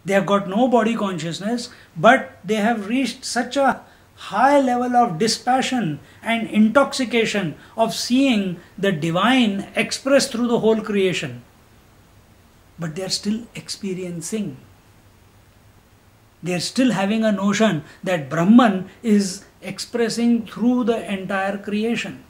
They have got no body consciousness, but they have reached such a high level of dispassion and intoxication of seeing the divine expressed through the whole creation. But they are still experiencing. They are still having a notion that Brahman is expressing through the entire creation.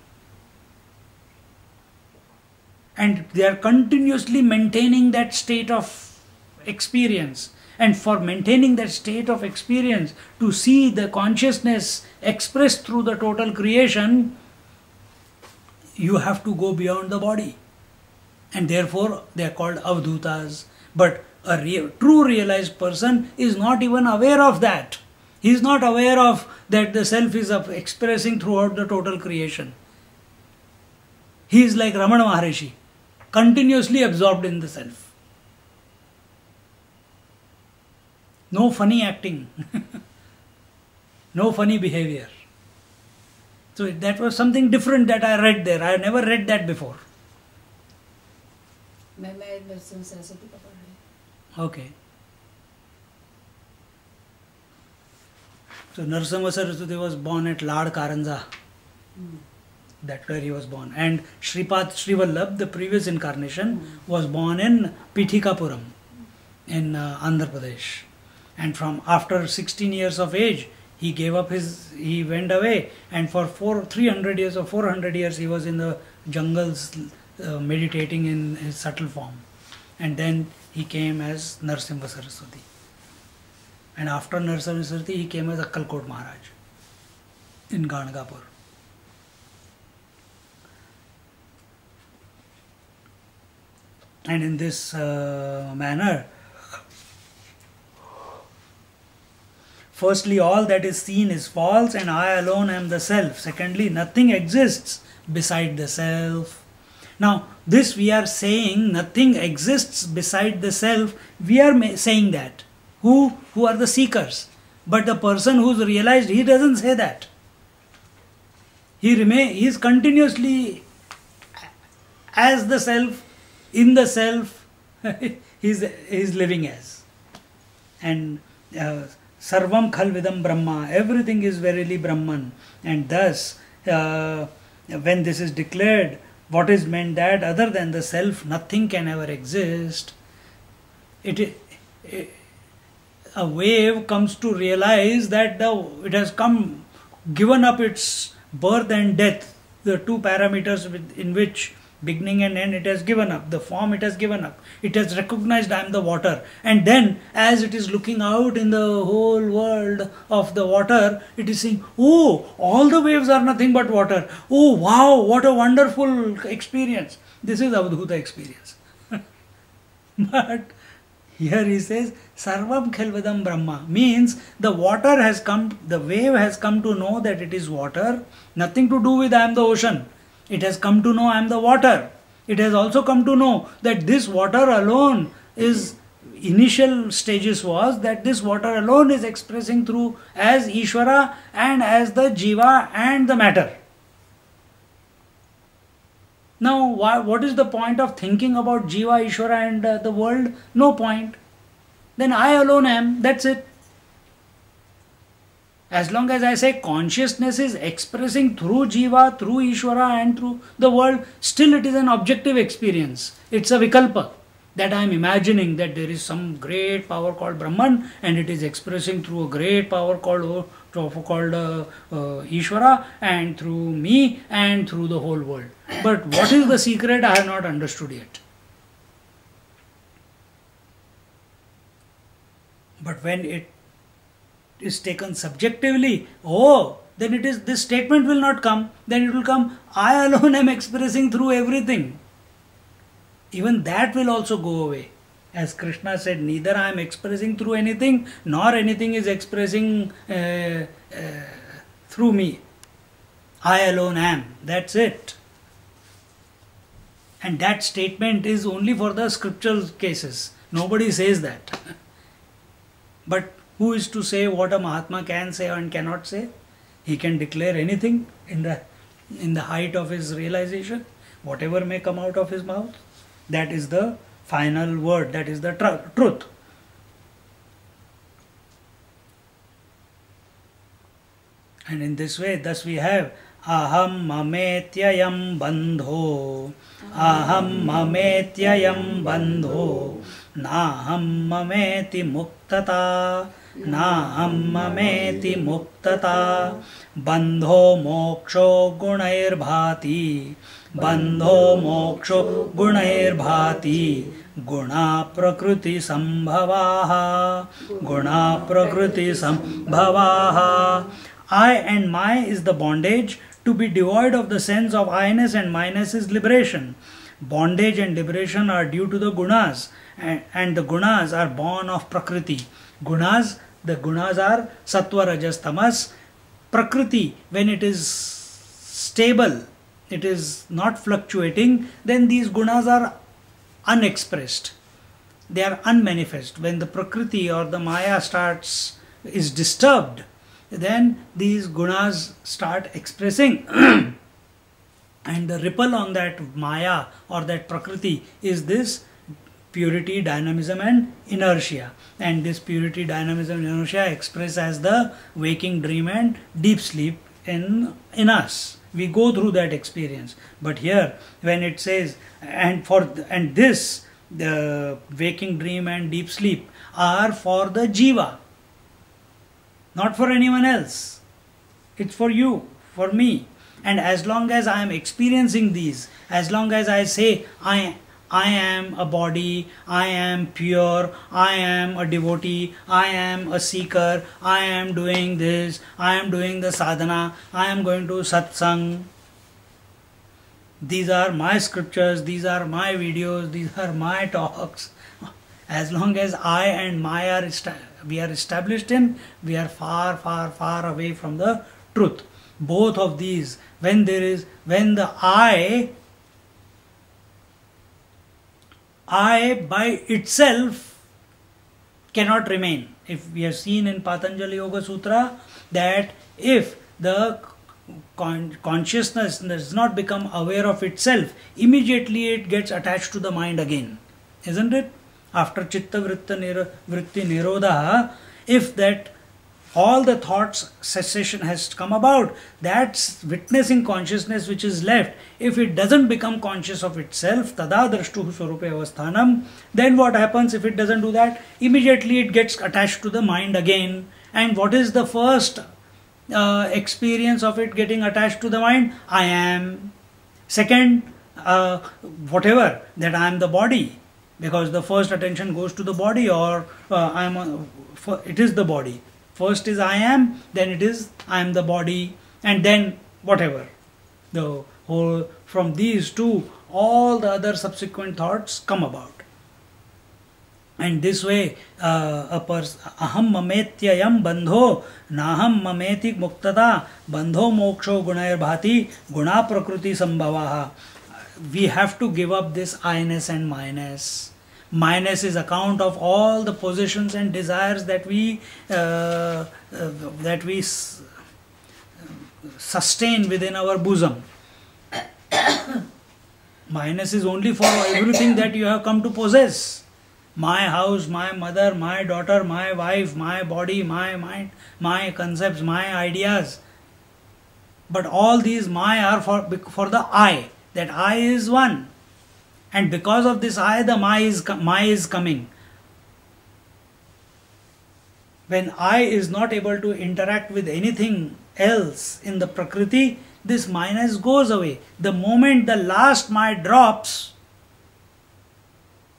And they are continuously maintaining that state of experience. And for maintaining that state of experience, to see the consciousness expressed through the total creation, you have to go beyond the body. And therefore they are called avdhutas. But a true realized person is not even aware of that. He is not aware of that the self is expressing throughout the total creation. He is like Ramana Maharishi, continuously absorbed in the self. No funny acting, no funny behavior. So that was something different that I read there. I never read that before. मैं नरसिंह सरस्वती का पढ़ रही। Okay. So Narasimha Saraswati was born at Lad Karanza. That's where he was born. And Shripad Srivallabh, the previous incarnation, was born in Pithikapuram in Andhra Pradesh. And from after 16 years of age, he went away, and for 300 years or 400 years he was in the jungles meditating in his subtle form. And then he came as Narasimha Saraswati. And after Narasimha Saraswati, he came as Akkalkot Maharaj in Ganagapur. And in this manner, firstly, all that is seen is false and I alone am the self. Secondly, nothing exists beside the self. Now, this we are saying, nothing exists beside the self. We are saying that. Who are the seekers? But the person who is realized, he doesn't say that. He is continuously as the self, in the self, he is living as. And Sarvam Khalvidam Brahma, everything is verily Brahman. And thus, when this is declared, what is meant that other than the self, nothing can ever exist. A wave comes to realize that it has given up its birth and death, the two parameters in which beginning and end it has given up, the form it has given up. It has recognized I am the water. And then as it is looking out in the whole world of the water, it is saying, oh, all the waves are nothing but water. Oh, wow, what a wonderful experience. This is Avdhuta experience. But here he says, Sarvam Khalvidam Brahma, means the water has come, the wave has come to know that it is water, nothing to do with I am the ocean. It has come to know I am the water. It has also come to know that this water alone is, initial stages was that this water alone is expressing through as Ishvara and as the Jiva and the matter. Now, what is the point of thinking about Jiva, Ishvara and the world? No point. Then I alone am, that's it. As long as I say consciousness is expressing through Jiva, through Ishvara and through the world, still it is an objective experience. It's a vikalpa that I am imagining that there is some great power called Brahman and it is expressing through a great power called Ishvara and through me and through the whole world. But what is the secret? I have not understood yet. But when it is taken subjectively, then it is, this statement will not come. Then it will come, I alone am expressing through everything. Even that will also go away. As Krishna said, neither I am expressing through anything, nor anything is expressing through me. I alone am. That's it. And that statement is only for the scriptural cases. Nobody says that. But who is to say what a Mahatma can say and cannot say? He can declare anything in the height of his realization, whatever may come out of his mouth. That is the final word, that is the truth. And in this way, thus we have aham mametyayam bandho, aham mametyayam bandho, naham mameti muktata, naham mameti muktata, bandho moksho gunair bhati, bandho moksho gunair bhati, guna prakriti sambhavaha, guna prakriti sambhavaha. I and my is the bondage. To be devoid of the sense of I-ness and my-ness is liberation. Bondage and liberation are due to the gunas, and the gunas are born of prakriti. Gunas, the gunas are sattva, rajas, tamas. Prakriti, when it is stable, it is not fluctuating, then these gunas are unexpressed. They are unmanifest. When the prakriti or the maya is disturbed, then these gunas start expressing and the ripple on that maya or that prakriti is this purity, dynamism and inertia. And this purity, dynamism and inertia express as the waking dream and deep sleep in us. We go through that experience. But here when it says and this, the waking dream and deep sleep are for the jiva, not for anyone else. It's for you, for me. And as long as I am experiencing these, as long as I say I am a body, I am pure, I am a devotee, I am a seeker, I am doing this, I am doing the sadhana, I am going to satsang. These are my scriptures, these are my videos, these are my talks. As long as I and my we are established in, we are far, far, far away from the truth. Both of these, when the I by itself cannot remain. If we have seen in Patanjali Yoga Sutra that if the consciousness does not become aware of itself, immediately it gets attached to the mind again, isn't it? After chitta vritti nirodha, if that all the thoughts cessation has come about, that witnessing consciousness which is left, if it doesn't become conscious of itself, tada drashtuhu swarupe avasthanam, then what happens if it doesn't do that? Immediately it gets attached to the mind again. And what is the first experience of it getting attached to the mind? I am. Second, whatever, that I am the body. Because the first attention goes to the body, or it is the body. First is I am, then it is I am the body, and then whatever. The whole, from these two, all the other subsequent thoughts come about. And this way, aham mametyayam bandho, naham mameti muktata, bandho moksho gunair bhati, guna prakriti sambhavaha. We have to give up this I-ness and my-ness. My-ness is account of all the possessions and desires that we sustain within our bosom. My-ness is only for everything that you have come to possess. My house, my mother, my daughter, my wife, my body, my mind, my concepts, my ideas. But all these my are for the I. That I is one, and because of this I, the my is coming. When I is not able to interact with anything else in the prakriti, this minus goes away. The moment the last my drops,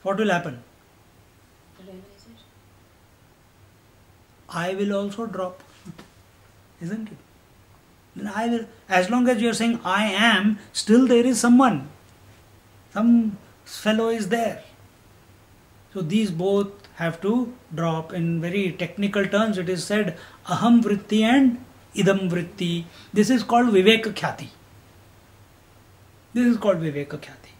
what will happen? I will also drop, isn't it? Then I will, as long as you are saying I am, still there is someone, some fellow is there. So these both have to drop. In very technical terms it is said aham vritti and idam vritti. This is called viveka khyati. This is called viveka khyati.